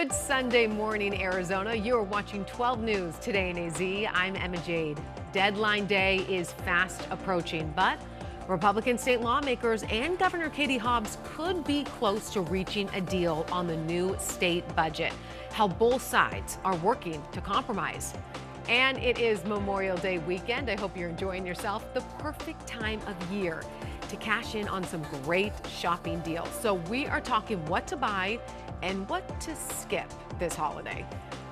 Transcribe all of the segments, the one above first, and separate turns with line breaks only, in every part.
Good Sunday morning, Arizona. You're watching 12 News today in AZ. I'm Emma Jade. Deadline day is fast approaching, but Republican state lawmakers and Governor Katie Hobbs could be close to reaching a deal on the new state budget. How both sides are working to compromise. And it is Memorial Day weekend. I hope you're enjoying yourself. The perfect time of year to cash in on some great shopping deals. So we are talking what to buy and what to skip this holiday.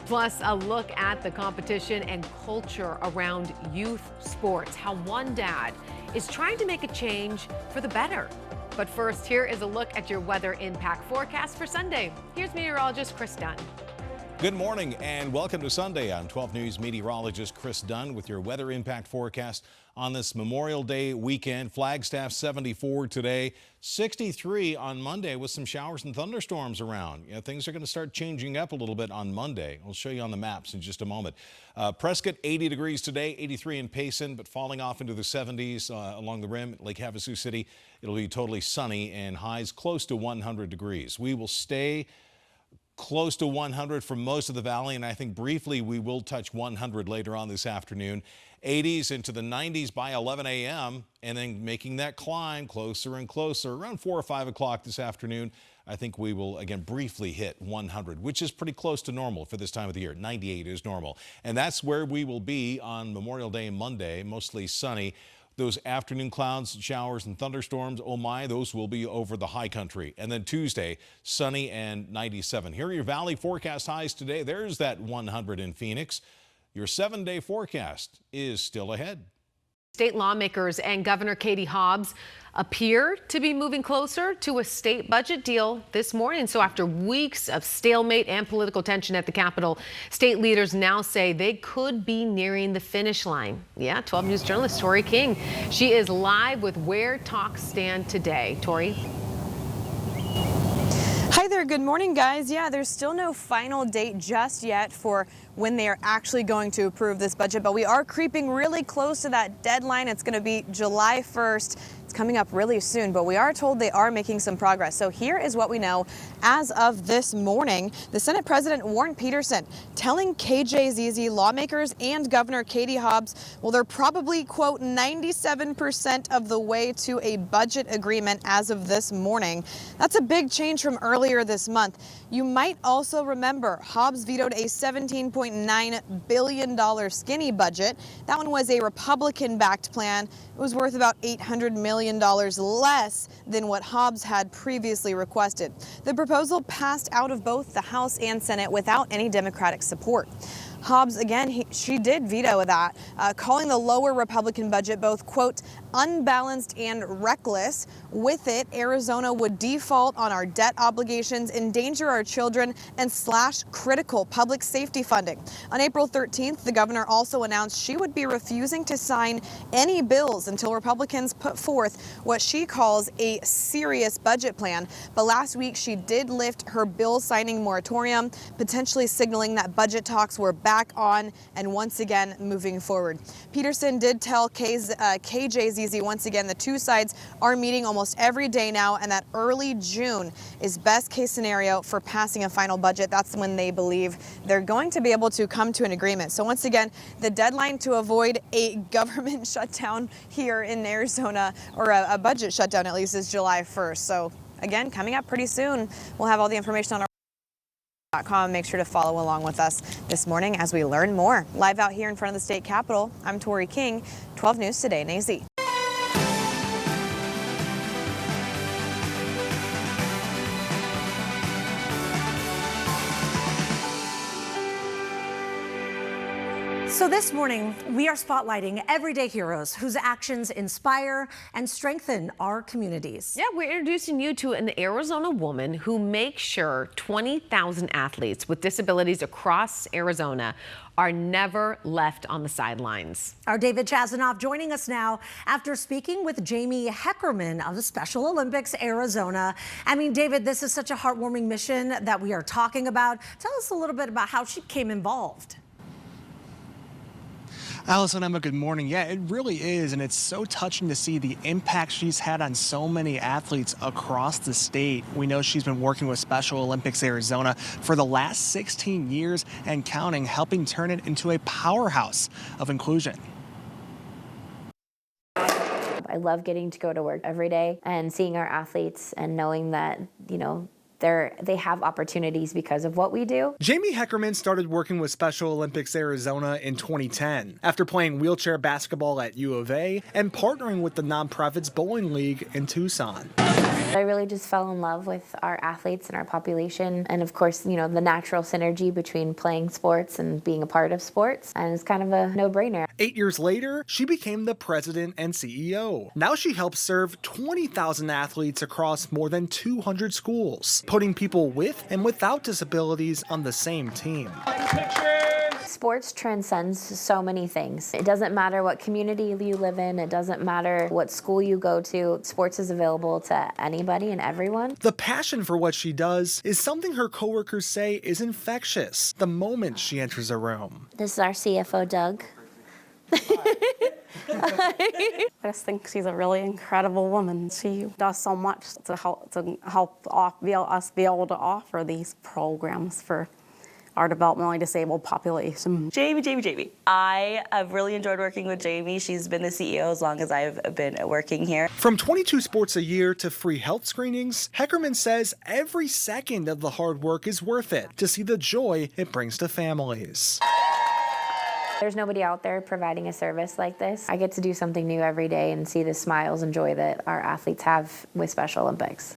Plus, a look at the competition and culture around youth sports, how one dad is trying to make a change for the better. But first, here is a look at your weather impact forecast for Sunday. Here's meteorologist Chris Dunn.
Good morning and welcome to Sunday. I'm 12 News meteorologist Chris Dunn with your weather impact forecast on this Memorial Day weekend. Flagstaff 74 today, 63 on Monday with some showers and thunderstorms around. Things are going to start changing up a little bit on Monday. I'll show you on the maps in just a moment. Prescott 80 degrees today, 83 in Payson, but falling off into the 70s along the rim. Lake Havasu City, it'll be totally sunny and highs close to 100 degrees. We will stay close to 100 for most of the valley, and I think briefly we will touch 100 later on this afternoon. 80s into the 90s by 11 a.m. and then making that climb closer and closer around 4 or 5 o'clock this afternoon. I think we will again briefly hit 100, which is pretty close to normal for this time of the year. 98 is normal, and that's where we will be on Memorial Day Monday, mostly sunny. Those afternoon clouds, showers, and thunderstorms, oh my, those will be over the high country. And then Tuesday, sunny and 97. Here are your valley forecast highs today. There's that 100 in Phoenix. Your 7-day forecast is still ahead.
State lawmakers and Governor Katie Hobbs appear to be moving closer to a state budget deal this morning. So after weeks of stalemate and political tension at the Capitol, state leaders now say they could be nearing the finish line. Yeah, 12 News journalist Tori King. She is live with where talks stand today. Tori.
Hi there, good morning guys. Yeah, there's still no final date just yet for when they are actually going to approve this budget, but we are creeping really close to that deadline. It's going to be July 1st. It's coming up really soon, but we are told they are making some progress. So here is what we know as of this morning. The Senate President Warren Peterson telling KJZZ lawmakers and Governor Katie Hobbs, well, they're probably, quote, 97% of the way to a budget agreement as of this morning. That's a big change from earlier this month. You might also remember Hobbs vetoed a $17.9 billion skinny budget. That one was a Republican-backed plan. It was worth about $800 million less than what Hobbs had previously requested. The proposal passed out of both the House and Senate without any Democratic support. Hobbs, again, she did veto that, calling the lower Republican budget both, quote, unbalanced and reckless. With it, Arizona would default on our debt obligations, endanger our children, and slash critical public safety funding. On April 13th, the governor also announced she would be refusing to sign any bills until Republicans put forth what she calls a serious budget plan. But last week, she did lift her bill signing moratorium, potentially signaling that budget talks were back on and once again moving forward. Peterson did tell KJZZ once again the two sides are meeting almost every day now, and that early June is best case scenario for passing a final budget. That's when they believe they're going to be able to come to an agreement. So once again, the deadline to avoid a government shutdown here in Arizona, or a budget shutdown at least, is July 1st. So again, coming up pretty soon. We'll have all the information on our .com. Make sure to follow along with us this morning as we learn more. Live out here in front of the state capitol, I'm Tori King, 12 News Today in AZ.
So this morning, we are spotlighting everyday heroes whose actions inspire and strengthen our communities.
Yeah, we're introducing you to an Arizona woman who makes sure 20,000 athletes with disabilities across Arizona are never left on the sidelines.
Our David Chazanoff joining us now after speaking with Jamie Heckerman of the Special Olympics Arizona. I mean, David, this is such a heartwarming mission that we are talking about. Tell us a little bit about how she became involved.
Alice and Emma, good morning. Yeah, it really is, and it's so touching to see the impact she's had on so many athletes across the state. We know she's been working with Special Olympics Arizona for the last 16 years and counting, helping turn it into a powerhouse of inclusion.
I love getting to go to work every day and seeing our athletes and knowing that, they have opportunities because of what we do.
Jamie Heckerman started working with Special Olympics Arizona in 2010 after playing wheelchair basketball at U of A and partnering with the nonprofit's bowling league in Tucson.
I really just fell in love with our athletes and our population, and of course, the natural synergy between playing sports and being a part of sports, and it's kind of a no-brainer.
8 years later, she became the president and CEO. Now she helps serve 20,000 athletes across more than 200 schools, putting people with and without disabilities on the same team.
Sports transcends so many things. It doesn't matter what community you live in. It doesn't matter what school you go to. Sports is available to anybody and everyone.
The passion for what she does is something her coworkers say is infectious the moment she enters a room.
This is our CFO, Doug.
I just think she's a really incredible woman. She does so much to help us be able to offer these programs for our developmentally disabled population.
Jamie. I have really enjoyed working with Jamie. She's been the CEO as long as I've been working here.
From 22 sports a year to free health screenings, Heckerman says every second of the hard work is worth it to see the joy it brings to families.
There's nobody out there providing a service like this. I get to do something new every day and see the smiles and joy that our athletes have with Special Olympics.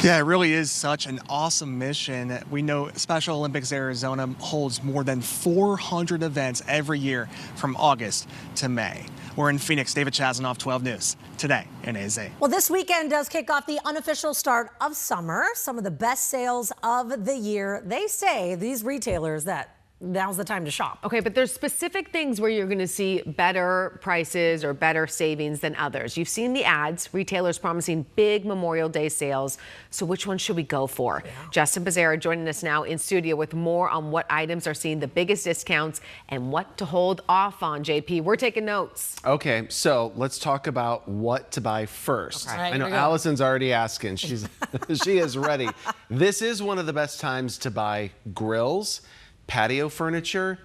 Yeah, it really is such an awesome mission. We know Special Olympics Arizona holds more than 400 events every year from August to May. We're in Phoenix. David Chazanoff, 12 News, today in AZ.
Well, this weekend does kick off the unofficial start of summer. Some of the best sales of the year. They say, these retailers, that now's the time to shop.
Okay, but there's specific things where you're going to see better prices or better savings than others. You've seen the ads, retailers promising big Memorial Day sales. So which one should we go for? Yeah. Justin Pizzera joining us now in studio with more on what items are seeing the biggest discounts and what to hold off on. JP, we're taking notes.
Okay, so let's talk about what to buy first.
Okay. Right,
I know Allison's already asking. She is ready. This is one of the best times to buy grills, patio furniture,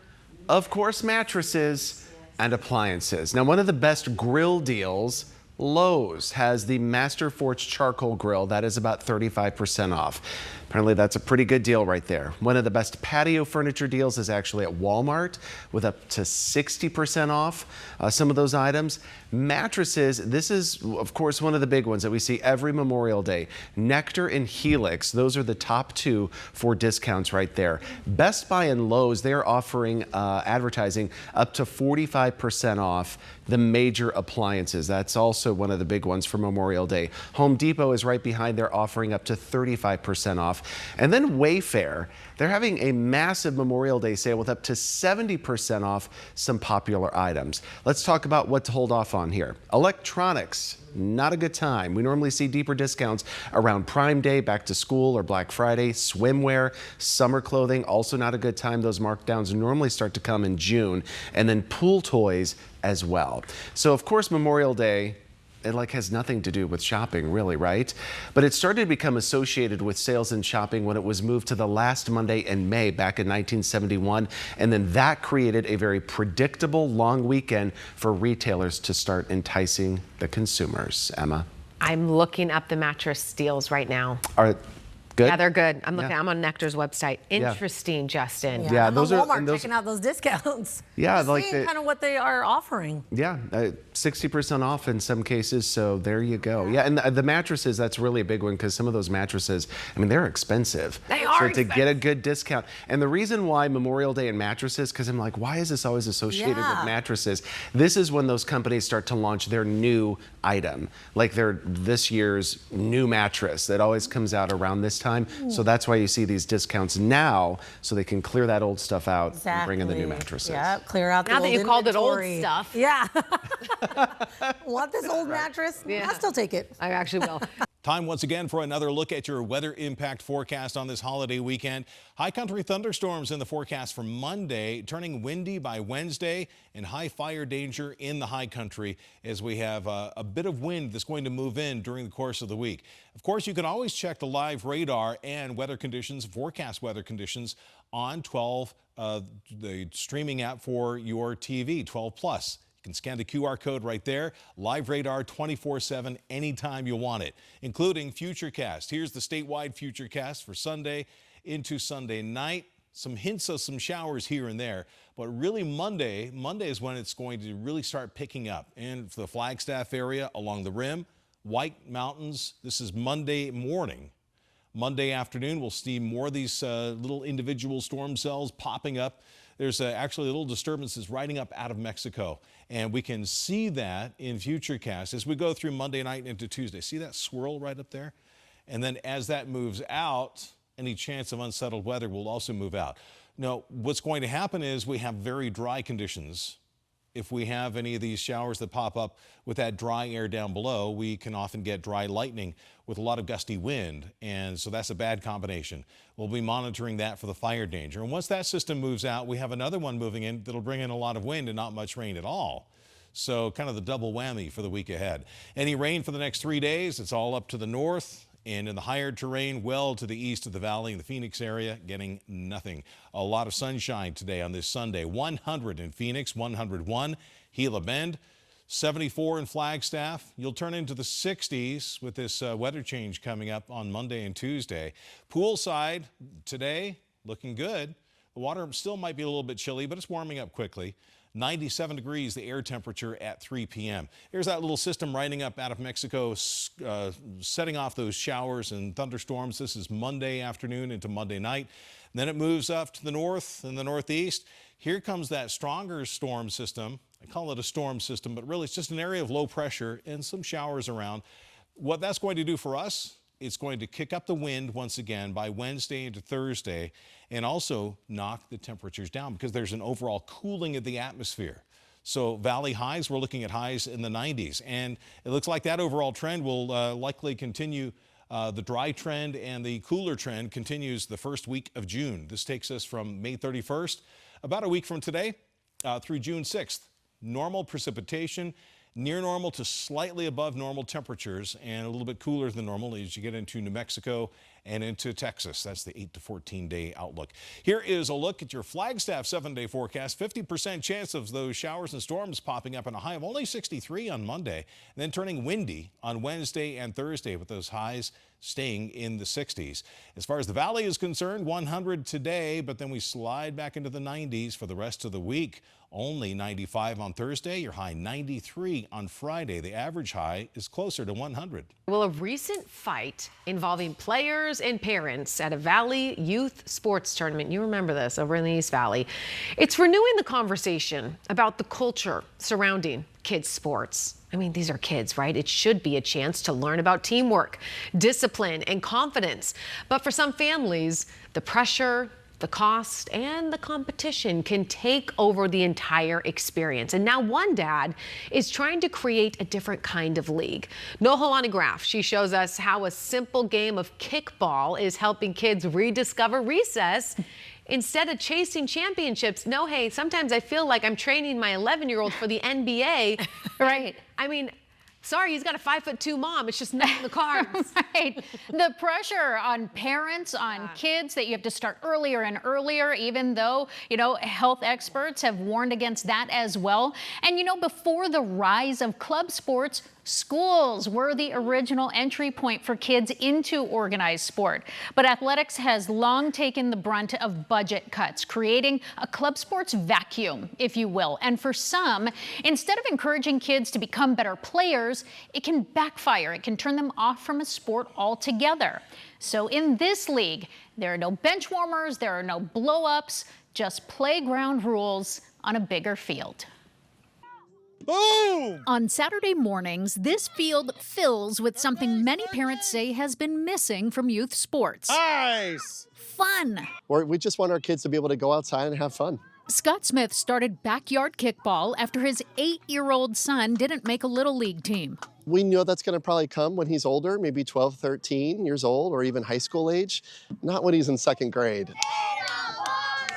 of course mattresses, and appliances. Now, one of the best grill deals, Lowe's has the Master Forge charcoal grill that is about 35% off. Apparently that's a pretty good deal right there. One of the best patio furniture deals is actually at Walmart with up to 60% off some of those items. Mattresses, this is of course one of the big ones that we see every Memorial Day. Nectar and Helix, those are the top two for discounts right there. Best Buy and Lowe's, they're offering advertising up to 45% off the major appliances. That's also one of the big ones for Memorial Day. Home Depot is right behind. They're offering up to 35% off. And then Wayfair, they're having a massive Memorial Day sale with up to 70% off some popular items. Let's talk about what to hold off on here. Electronics, not a good time. We normally see deeper discounts around Prime Day, back to school, or Black Friday. Swimwear, summer clothing, also not a good time. Those markdowns normally start to come in June. And then pool toys as well. So of course Memorial Day, it has nothing to do with shopping really, right? But it started to become associated with sales and shopping when it was moved to the last Monday in May back in 1971. And then that created a very predictable long weekend for retailers to start enticing the consumers. Emma?
I'm looking up the mattress deals right now.
Are good?
Yeah, they're good. I'm looking. I'm on Nectar's website. Interesting, Justin.
Yeah, those are Walmart checking out those discounts.
Yeah,
seeing kind of what they are offering.
Yeah, 60% off in some cases. So there you go. Yeah, and the mattresses, that's really a big one because some of those mattresses, I mean, they're expensive.
They are
So
expensive.
to get a good discount. And the reason why Memorial Day and mattresses, because I'm like, why is this always associated with mattresses? This is when those companies start to launch their new item, like this year's new mattress that always comes out around this time. So that's why you see these discounts now, so they can clear that old stuff out and bring in the new mattresses.
Yeah, clear out the
Now
old
that you called it old
inventory.
stuff.
Yeah. Want this old mattress?
Yeah.
I'll still take it.
I actually will.
Time once again for another look at your weather impact forecast on this holiday weekend. High country thunderstorms in the forecast for Monday, turning windy by Wednesday, and high fire danger in the high country as we have a bit of wind that's going to move in during the course of the week. Of course, you can always check the live radar and weather conditions, forecast weather conditions on 12, the streaming app for your TV, 12 Plus. You can scan the QR code right there. Live radar 24/7 anytime you want it, including Futurecast. Here's the statewide Futurecast for Sunday into Sunday night. Some hints of some showers here and there, but really Monday is when it's going to really start picking up. And for the Flagstaff area along the rim, White Mountains, this is Monday morning. Monday afternoon, we'll see more of these little individual storm cells popping up. There's actually little disturbances riding up out of Mexico, and we can see that in Futurecast as we go through Monday night into Tuesday. See that swirl right up there? And then as that moves out, any chance of unsettled weather will also move out. Now, what's going to happen is we have very dry conditions. If we have any of these showers that pop up with that dry air down below, we can often get dry lightning with a lot of gusty wind, and so that's a bad combination. We'll be monitoring that for the fire danger. And once that system moves out, we have another one moving in that'll bring in a lot of wind and not much rain at all. So kind of the double whammy for the week ahead. Any rain for the next 3 days, it's all up to the north. And in the higher terrain, well to the east of the valley in the Phoenix area, getting nothing. A lot of sunshine today on this Sunday. 100 in Phoenix, 101 Gila Bend, 74 in Flagstaff. You'll turn into the 60s with this weather change coming up on Monday and Tuesday. Poolside today, looking good. The water still might be a little bit chilly, but it's warming up quickly. 97 degrees, the air temperature at 3 p.m. Here's that little system riding up out of Mexico, setting off those showers and thunderstorms. This is Monday afternoon into Monday night. And then it moves up to the north and the northeast. Here comes that stronger storm system. I call it a storm system, but really it's just an area of low pressure and some showers around. What that's going to do for us, it's going to kick up the wind once again by Wednesday into Thursday and also knock the temperatures down because there's an overall cooling of the atmosphere. So valley highs, we're looking at highs in the 90s. And it looks like that overall trend will likely continue. The dry trend and the cooler trend continues the first week of June. This takes us from May 31st, about a week from today, through June 6th. Normal precipitation, near normal to slightly above normal temperatures, and a little bit cooler than normal as you get into New Mexico and into Texas. That's the 8 to 14 day outlook. Here is a look at your Flagstaff 7-day forecast. 50% chance of those showers and storms popping up, and a high of only 63 on Monday, and then turning windy on Wednesday and Thursday with those highs staying in the 60s. As far as the valley is concerned, 100 today, but then we slide back into the 90s for the rest of the week. Only 95 on Thursday, your high 93 on Friday. The average high is closer to 100.
Well, a recent fight involving players and parents at a Valley youth sports tournament. You remember this over in the East Valley. It's renewing the conversation about the culture surrounding kids' sports. I mean, these are kids, right? It should be a chance to learn about teamwork, discipline, and confidence. But for some families, the pressure, the cost, and the competition can take over the entire experience. And now one dad is trying to create a different kind of league. Nohalani Graf, she shows us how a simple game of kickball is helping kids rediscover recess. Instead of chasing championships, no, hey, sometimes I feel like I'm training my 11-year-old for the NBA.
Right.
I mean, sorry, he's got a 5'2" mom. It's just not in the cards.
Right. The pressure on parents, on kids, that you have to start earlier and earlier, even though, health experts have warned against that as well. And, before the rise of club sports, schools were the original entry point for kids into organized sport. But athletics has long taken the brunt of budget cuts, creating a club sports vacuum, if you will. And for some, instead of encouraging kids to become better players, it can backfire. It can turn them off from a sport altogether. So in this league, there are no bench warmers, there are no blow-ups, just playground rules on a bigger field.
Boom! On Saturday mornings, this field fills with something many parents say has been missing from youth sports.
Ice!
Fun.
We just want our kids to be able to go outside and have fun.
Scott Smith started backyard kickball after his 8-year-old son didn't make a Little League team.
We know that's going to probably come when he's older, maybe 12, 13 years old, or even high school age, not when he's in second grade.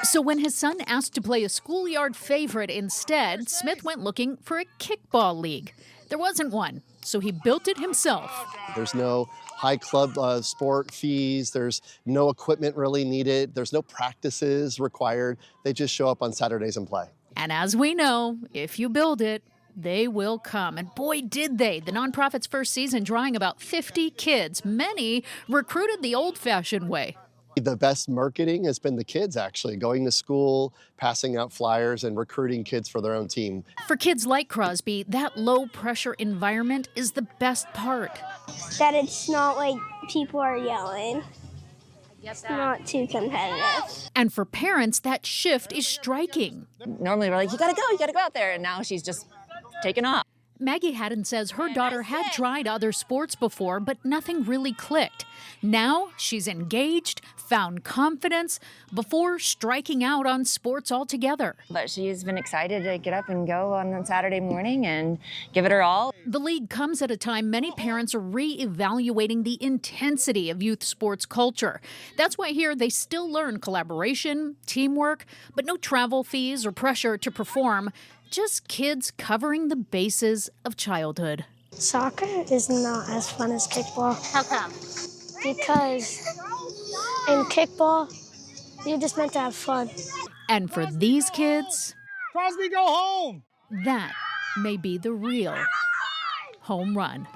So when his son asked to play a schoolyard favorite instead, Smith went looking for a kickball league. There wasn't one, so he built it himself.
There's no high club sport fees. There's no equipment really needed. There's no practices required. They just show up on Saturdays and play.
And as we know, if you build it, they will come. And boy, did they. The nonprofit's first season drawing about 50 kids. Many recruited the old-fashioned way.
The best marketing has been the kids actually going to school, passing out flyers, and recruiting kids for their own team.
For kids like Crosby, that low-pressure environment is the best part.
That it's not like people are yelling. It's not too competitive.
And for parents, that shift is striking.
Normally we're like, you gotta go out there. And now she's just taking off.
Maggie Haddon says her daughter had tried other sports before, but nothing really clicked. Now she's engaged, found confidence before striking out on sports altogether.
But she's been excited to get up and go on Saturday morning and give it her all.
The league comes at a time many parents are re-evaluating the intensity of youth sports culture. That's why here they still learn collaboration, teamwork, but no travel fees or pressure to perform. Just kids covering the bases of childhood.
Soccer is not as fun as kickball.
How come?
Because in kickball, you're just meant to have fun.
And for these kids,
Crosby, go home!
that may be the real home run.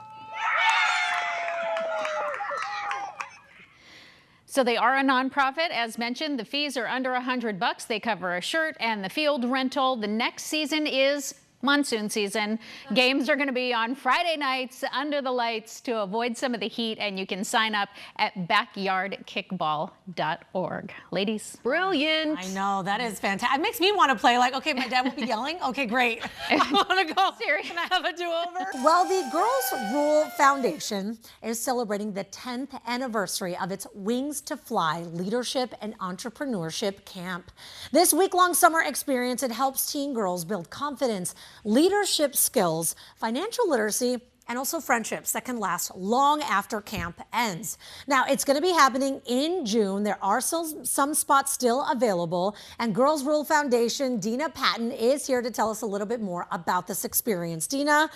So they are a nonprofit. As mentioned, the fees are under $100. They cover a shirt and the field rental. The next season is monsoon season. Games are going to be on Friday nights under the lights to avoid some of the heat, and you can sign up at backyardkickball.org. Ladies.
Brilliant.
I know, that is fantastic. It makes me want to play like, okay, my dad will be yelling. Okay, great. I want to go. Can I have a do-over? Well, the Girls Rule Foundation is celebrating the 10th anniversary of its Wings to Fly Leadership and Entrepreneurship Camp. This week-long summer experience, it helps teen girls build confidence, leadership skills, financial literacy, and also friendships that can last long after camp ends. Now, it's going to be happening in June. There are still some spots still available, and Girls Rule Foundation, Dina Patton, is here to tell us a little bit more about this experience. Dina,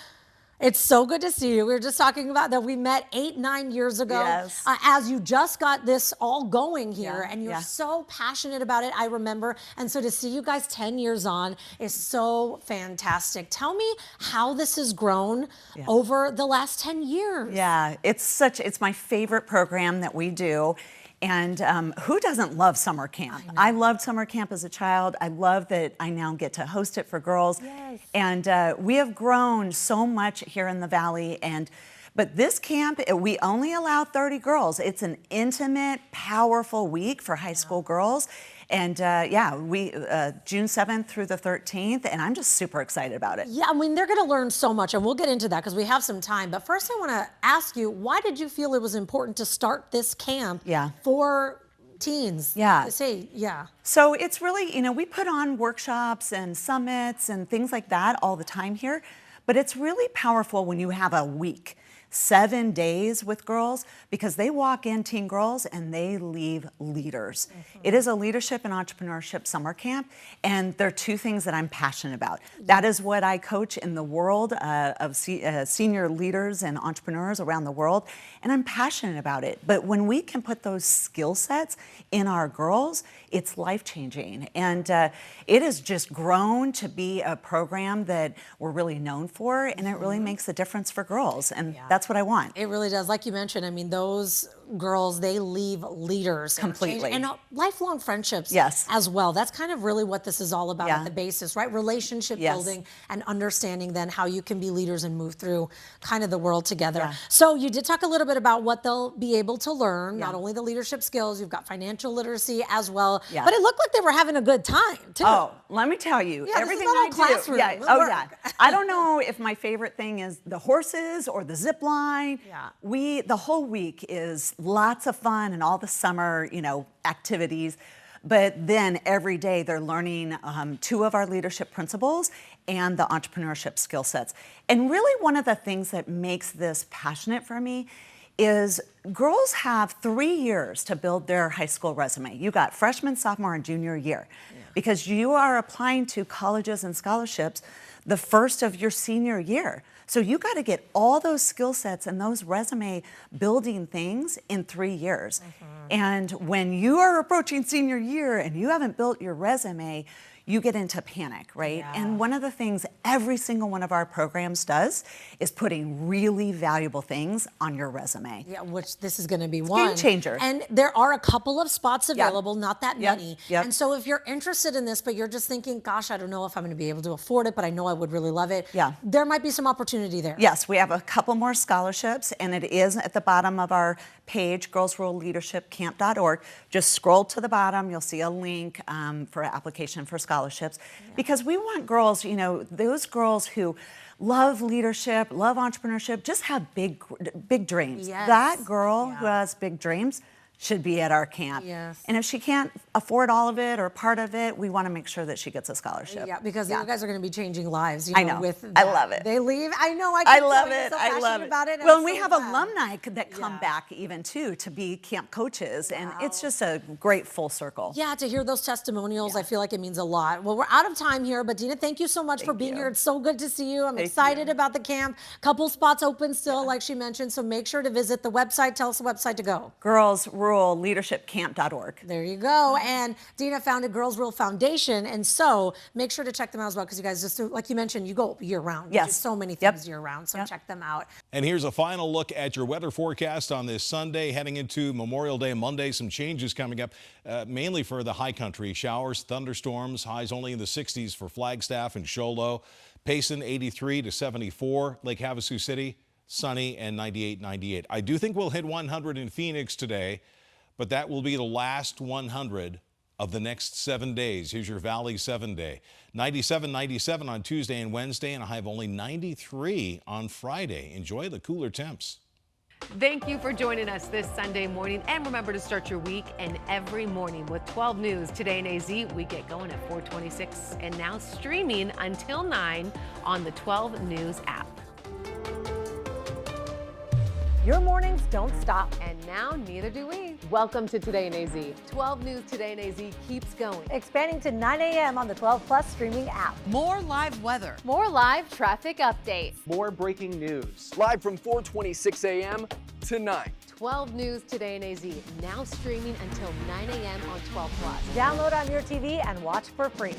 it's so good to see you. We were just talking about that we met 8-9 years ago.
Yes.
As you just got this all going here,
Yeah,
and you're
yeah.
so passionate about it, I remember. And so to see you guys 10 years on is so fantastic. Tell me how this has grown over the last 10 years.
Yeah, it's my favorite program that we do. And who doesn't love summer camp? I loved summer camp as a child. I love that I now get to host it for girls.
Yes.
And we have grown so much here in the Valley. But this camp, we only allow 30 girls. It's an intimate, powerful week for high school girls. And we June 7th through the 13th, and I'm just super excited about it.
Yeah, I mean, they're going to learn so much, and we'll get into that because we have some time. But first, I want to ask you, why did you feel it was important to start this camp for teens?
Yeah. So it's really, we put on workshops and summits and things like that all the time here, but it's really powerful when you have a week. 7 days with girls, because they walk in, teen girls, and they leave leaders. It is a leadership and entrepreneurship summer camp, and there are two things that I'm passionate about. That is what I coach in the world of senior leaders and entrepreneurs around the world, and I'm passionate about it. But when we can put those skill sets in our girls, it's life-changing. And it has just grown to be a program that we're really known for, and it really makes a difference for girls. And that's what I want.
It really does. Like you mentioned, I mean, those girls, they leave leaders.
Completely.
And lifelong friendships as well. That's kind of really what this is all about at the basis, right? Relationship building and understanding then how you can be leaders and move through kind of the world together. So you did talk a little bit about what they'll be able to learn, not only the leadership skills, you've got financial literacy as well, but it looked like they were having a good time too.
Oh, let me tell you, everything I do.
Classroom.
I don't know if my favorite thing is the horses or the zip line. The whole week is lots of fun and all the summer, activities. But then every day they're learning 2 of our leadership principles and the entrepreneurship skill sets. And really one of the things that makes this passionate for me is girls have 3 years to build their high school resume. You got freshman, sophomore, and junior year. Because you are applying to colleges and scholarships the first of your senior year. So you got to get all those skill sets and those resume building things in 3 years. And when you are approaching senior year and you haven't built your resume, you get into panic, right? And one of the things every single one of our programs does is putting really valuable things on your resume.
Yeah, which this is going to be
It's
one.
game changer.
And there are a couple of spots available, not that many.
Yep.
And so if you're interested in this, but you're just thinking, gosh, I don't know if I'm going to be able to afford it, but I know I would really love it. There might be some opportunity there.
Yes, we have a couple more scholarships, and it is at the bottom of our page, girlsruleleadershipcamp.org. Just scroll to the bottom, you'll see a link for application for scholarships. Because we want girls, you know, those girls who love leadership, love entrepreneurship, just have big dreams. That girl who has big dreams should be at our camp. And if she can't afford all of it or part of it, we want to make sure that she gets a scholarship.
Yeah, because you guys are going to be changing lives. You know,
I know.
With
I love it.
They leave. I know.
I love it.
So
I love it.
about it.
Well, and we have alumni that come back even too to be camp coaches, and it's just a great full circle.
Yeah, to hear those testimonials, I feel like it means a lot. Well, we're out of time here, but Dina, thank you so much for being here. It's so good to see you. I'm excited about the camp. Couple spots open still, like she mentioned, so make sure to visit the website. Tell us the website to go.
girlsruleleadershipcamp.org.
There you go. And Dina founded Girls Rule Foundation, and so make sure to check them out as well, because you guys just, like you mentioned, you go year round. You do so many things year round, so check them out.
And here's a final look at your weather forecast on this Sunday, heading into Memorial Day Monday. Some changes coming up, mainly for the high country. Showers, thunderstorms, highs only in the 60s for Flagstaff and Show Low. Payson 83 to 74. Lake Havasu City, sunny and 98, 98. I do think we'll hit 100 in Phoenix today, but that will be the last 100 of the next 7 days. Here's your Valley 7-day. 97, 97 on Tuesday and Wednesday, and a high of only 93 on Friday. Enjoy the cooler temps.
Thank you for joining us this Sunday morning. And remember to start your week and every morning with 12 News. Today in AZ, we get going at 4:26 and now streaming until 9 on the 12 News app. Your mornings don't stop, and now neither do we. Welcome to Today in AZ. 12 News Today in AZ keeps going.
Expanding to 9 a.m. on the 12 Plus streaming app.
More live weather.
More live traffic updates.
More breaking news. Live from 4:26 a.m. to 9.
12 News Today in AZ, now streaming until 9 a.m. on 12 Plus.
Download on your TV and watch for free.